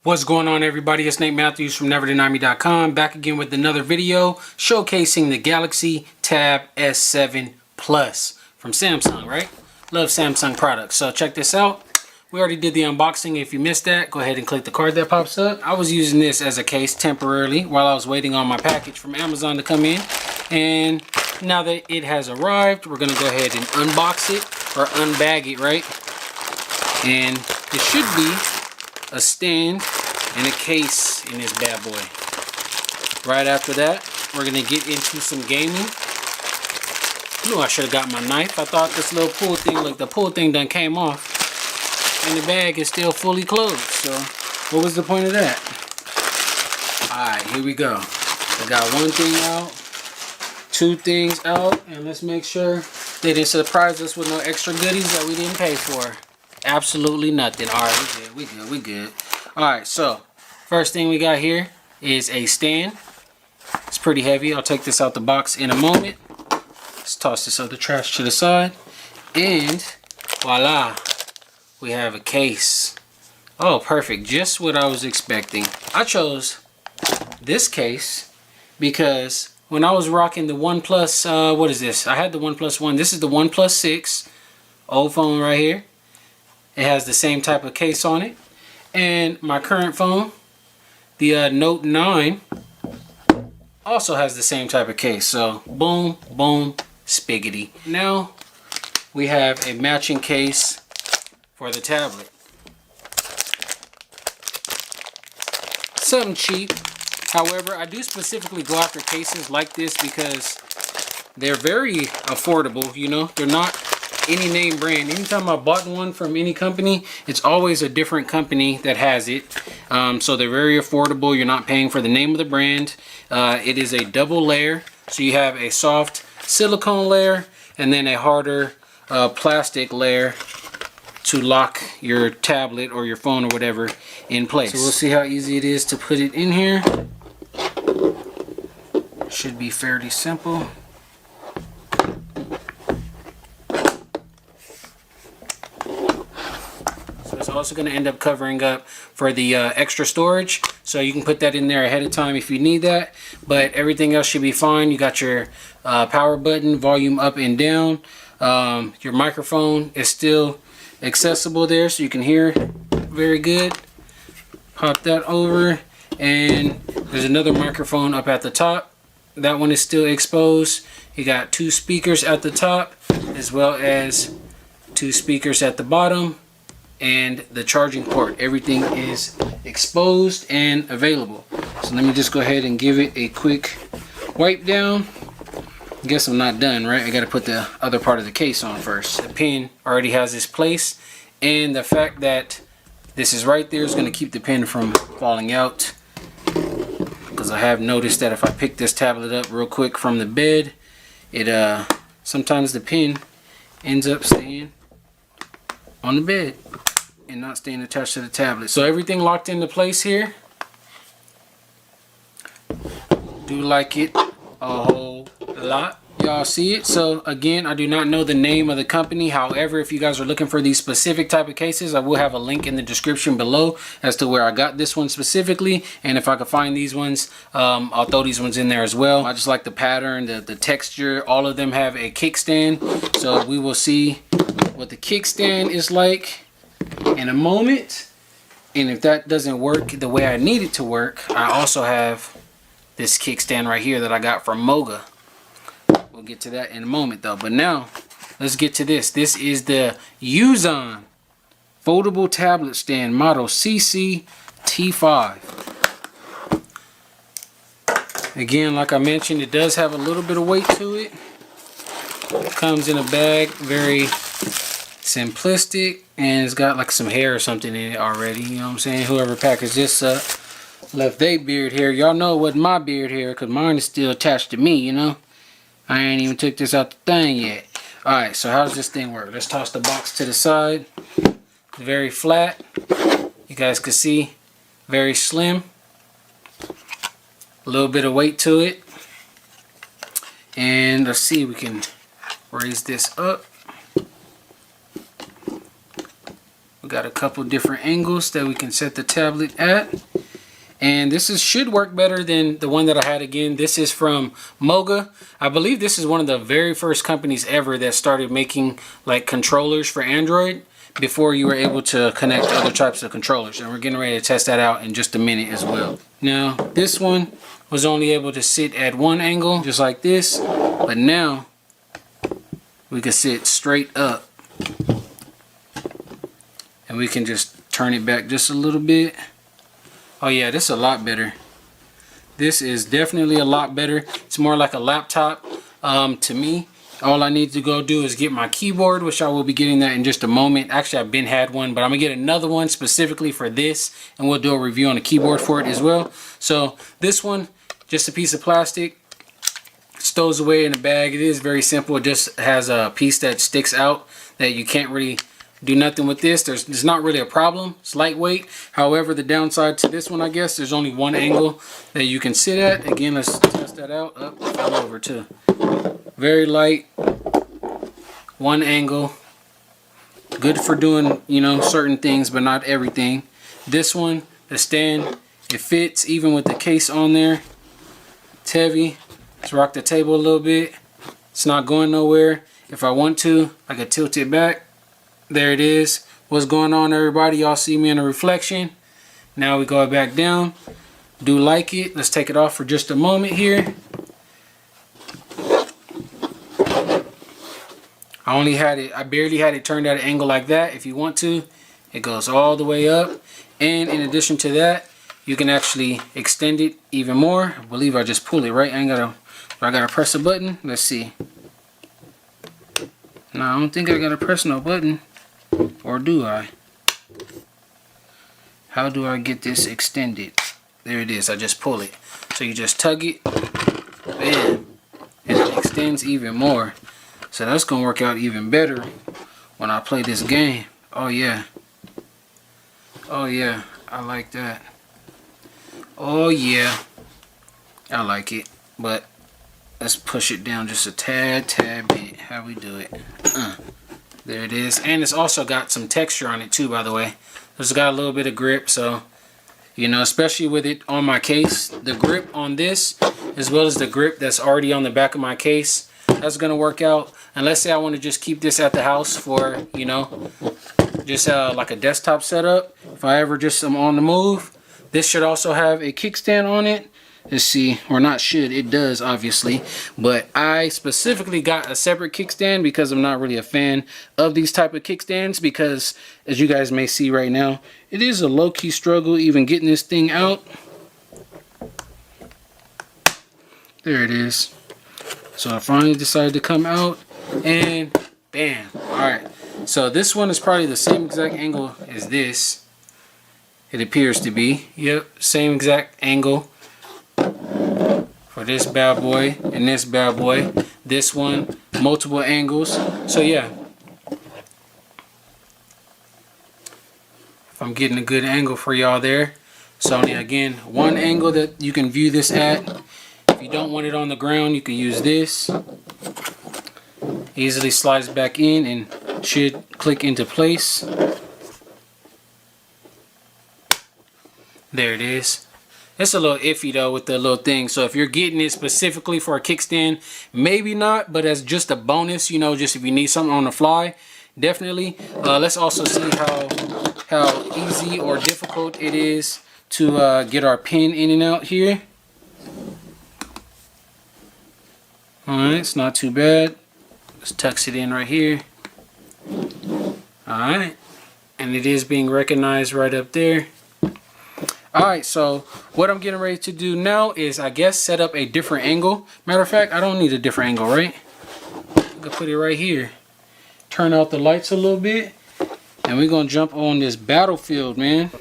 What's going on, everybody? It's Nate Matthews from NeverDenyMe.com, back again with another video showcasing the Galaxy Tab S7 Plus from Samsung, right? Love Samsung products. So check this out. We already did the unboxing. If you missed that, go ahead and click the card that pops up. I was using this as a case temporarily while I was waiting on my package from Amazon to come in. And now that it has arrived, we're going to go ahead and unbox it or unbag it, right? And it should be a stand and a case in this bad boy. Right after that, we're gonna get into some gaming. Knew I should have got my knife. I thought this little pull thing, like the pull thing done came off, and the bag is still fully closed. So what was the point of that? Alright, here we go. I got one thing out, two things out, and let's make sure they didn't surprise us with no extra goodies that we didn't pay for. Absolutely nothing. Alright, we good. Alright, so first thing we got here is a stand. It's pretty heavy. I'll take this out the box in a moment. Let's toss this other trash to the side. And voila, we have a case. Oh, perfect. Just what I was expecting. I chose this case because when I was rocking the OnePlus, what is this? I had the OnePlus One. This is the OnePlus 6. Old phone right here. It has the same type of case on it. And my current phone, the Note 9, also has the same type of case. So boom, boom, spiggity. Now we have a matching case for the tablet. Something cheap. However, I do specifically go after cases like this because they're very affordable. You know, they're not any name brand. Anytime I bought one from any company, it's always a different company that has it. So they're very affordable. You're not paying for the name of the brand. It is a double layer. So you have a soft silicone layer and then a harder plastic layer to lock your tablet or your phone or whatever in place. So we'll see how easy it is to put it in here. Should be fairly simple. It's also going to end up covering up for the extra storage, so you can put that in there ahead of time if you need that, but everything else should be fine. You got your power button, volume up and down. Your microphone is still accessible there, so you can hear very good. Pop that over, and there's another microphone up at the top. That one is still exposed. You got two speakers at the top as well as two speakers at the bottom. And the charging port, everything is exposed and available. So let me just go ahead and give it a quick wipe down. I guess I'm not done, right? I got to put the other part of the case on first. The pin already has its place, and the fact that this is right there is going to keep the pin from falling out, because I have noticed that if I pick this tablet up real quick from the bed, it sometimes the pin ends up staying on the bed and not staying attached to the tablet. So everything locked into place here. Do like it a whole lot. Y'all see it? So again, I do not know the name of the company. However, if you guys are looking for these specific type of cases, I will have a link in the description below as to where I got this one specifically. And if I can find these ones, I'll throw these ones in there as well. I just like the pattern, the texture. All of them have a kickstand. So we will see what the kickstand is like in a moment. And if that doesn't work the way I need it to work, I also have this kickstand right here that I got from Moga. We'll get to that in a moment though. But now let's get to this. This is the Yoozon foldable tablet stand model CC-T5. Again, like I mentioned, it does have a little bit of weight to it. It comes in a bag, very simplistic, and it's got like some hair or something in it already. You know what I'm saying? Whoever packaged this up left their beard hair. Y'all know it wasn't my beard hair, because mine is still attached to me, you know? I ain't even took this out the thing yet. Alright, so how does this thing work? Let's toss the box to the side. It's very flat. You guys can see, very slim. A little bit of weight to it. And let's see, we can raise this up. We got a couple different angles that we can set the tablet at. And this should work better than the one that I had. Again, this is from Moga. I believe this is one of the very first companies ever that started making like controllers for Android before you were able to connect other types of controllers. And we're getting ready to test that out in just a minute as well. Now, this one was only able to sit at one angle, just like this. But now, we can sit straight up. And we can just turn it back just a little bit. Oh yeah, this is a lot better. This is definitely a lot better. It's more like a laptop to me. All I need to go do is get my keyboard, which I will be getting that in just a moment. Actually, I've been had one, but I'm gonna get another one specifically for this, and we'll do a review on the keyboard for it as well. So this one, just a piece of plastic, stows away in a bag. It is very simple. It just has a piece that sticks out that you can't really do nothing with this. There's not really a problem. It's lightweight. However, the downside to this one, I guess, there's only one angle that you can sit at. Again, let's test that out. Up, fell over too. Very light. One angle. Good for doing, you know, certain things, but not everything. This one, the stand, it fits even with the case on there. It's heavy. Let's rock the table a little bit. It's not going nowhere. If I want to, I could tilt it back. There it is. What's going on, everybody? Y'all see me in the reflection. Now we go back down. Do like it. Let's take it off for just a moment here. I barely had it turned at an angle like that. If you want to, it goes all the way up. And in addition to that, you can actually extend it even more. I believe I just pull it, right? I gotta press a button. Let's see. No, I don't think I gotta press no button. Or do I? How do I get this extended? There it is. I just pull it. So you just tug it. Bam. And it extends even more. So that's going to work out even better when I play this game. Oh yeah. Oh yeah. I like that. Oh yeah. I like it. But let's push it down just a tad bit. How we do it. There it is. And it's also got some texture on it too, by the way. It's got a little bit of grip, so, you know, especially with it on my case, the grip on this, as well as the grip that's already on the back of my case, that's going to work out. And let's say I want to just keep this at the house for, you know, just like a desktop setup. If I ever just am on the move, this should also have a kickstand on it. Let's see, or not should, it does obviously, but I specifically got a separate kickstand because I'm not really a fan of these type of kickstands, because as you guys may see right now, it is a low-key struggle even getting this thing out. There it is. So I finally decided to come out, and bam. Alright, so this one is probably the same exact angle as this. It appears to be. Yep, same exact angle. For this bad boy and this bad boy. This one, multiple angles. So yeah, if I'm getting a good angle for y'all there. So again, one angle that you can view this at. If you don't want it on the ground, you can use this. Easily slides back in and should click into place. There it is. It's a little iffy though with the little thing. So if you're getting it specifically for a kickstand, maybe not, but as just a bonus, you know, just if you need something on the fly, definitely. Let's also see how easy or difficult it is to get our pin in and out here. Alright, it's not too bad. Let's tuck it in right here. Alright, and it is being recognized right up there. Alright, so what I'm getting ready to do now is, I guess, set up a different angle. Matter of fact, I don't need a different angle, right? I'm gonna put it right here. Turn out the lights a little bit, and we're gonna jump on this Battlefield, man.